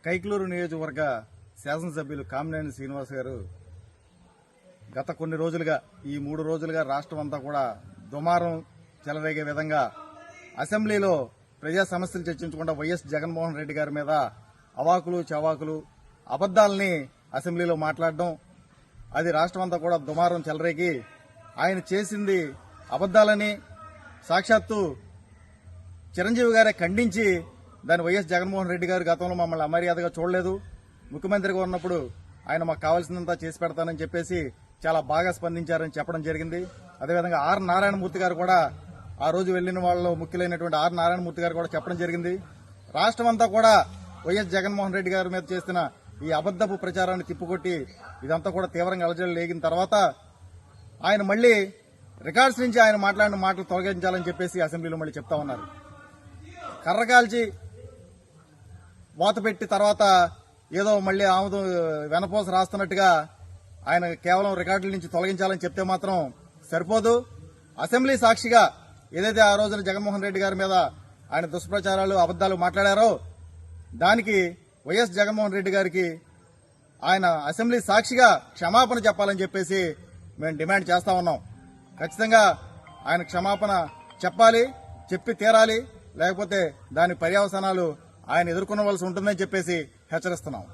కైక్లూరు నియోజకవర్గ శాసనసభ్యులు కామినేని శ్రీనివాస్ గారు గత కొన్ని రోజులుగా ఈ 3 రోజులుగా రాష్ట్రం అంతా కూడా దుమారం చెలరేగే విధంగా అసెంబ్లీలో ప్రజా సమస్యలు చర్చించకుండా వైఎస్ జగన్మోహన్ రెడ్డి గారి మీద అవాకులు చవాకులు అబద్దాలని అసెంబ్లీలో మాట్లాడడం, అది రాష్ట్రం అంతా కూడా దుమారం చెలరేగి ఆయన చేసింది అబద్దాలని సాక్షాత్తు చిరంజీవి గారే ఖండించి దాన్ని వైఎస్ జగన్మోహన్ రెడ్డి గారు గతంలో మమ్మల్ని అమర్యాదగా చూడలేదు, ముఖ్యమంత్రిగా ఉన్నప్పుడు ఆయన మాకు కావాల్సినంతా చేసి పెడతానని చెప్పేసి చాలా బాగా స్పందించారని చెప్పడం జరిగింది. అదేవిధంగా ఆర్ నారాయణమూర్తి గారు కూడా ఆ రోజు వెళ్లిన వాళ్ళు ముఖ్యులైనటువంటి ఆర్ నారాయణమూర్తి గారు కూడా చెప్పడం జరిగింది. రాష్ట్రం అంతా కూడా వైఎస్ జగన్మోహన్ రెడ్డి గారి మీద చేస్తున్న ఈ అబద్దపు ప్రచారాన్ని తిప్పుకొట్టి ఇదంతా కూడా తీవ్రంగా అలజడి లేగిన తర్వాత ఆయన మళ్లీ రికార్డ్స్ నుంచి ఆయన మాట్లాడిన మాటలు తొలగించాలని చెప్పేసి అసెంబ్లీలో మళ్లీ చెప్తా ఉన్నారు. కర్రకాల్చి వాత పెట్టి తర్వాత ఏదో మళ్లీ ఆమెదు వెనపోస రాస్తున్నట్టుగా ఆయన కేవలం రికార్డుల నుంచి తొలగించాలని చెప్తే మాత్రం సరిపోదు. అసెంబ్లీ సాక్షిగా ఏదైతే ఆ రోజున జగన్మోహన్ రెడ్డి గారి మీద ఆయన దుష్ప్రచారాలు అబద్దాలు మాట్లాడారో దానికి వైఎస్ జగన్మోహన్ రెడ్డి గారికి ఆయన అసెంబ్లీ సాక్షిగా క్షమాపణ చెప్పాలని చెప్పేసి మేము డిమాండ్ చేస్తా ఉన్నాం. ఖచ్చితంగా ఆయన క్షమాపణ చెప్పాలి, చెప్పి తీరాలి, లేకపోతే దాని పర్యవసానాలు ఆయన ఎదుర్కొనవలసి ఉంటుందని చెప్పేసి హెచ్చరిస్తున్నాం.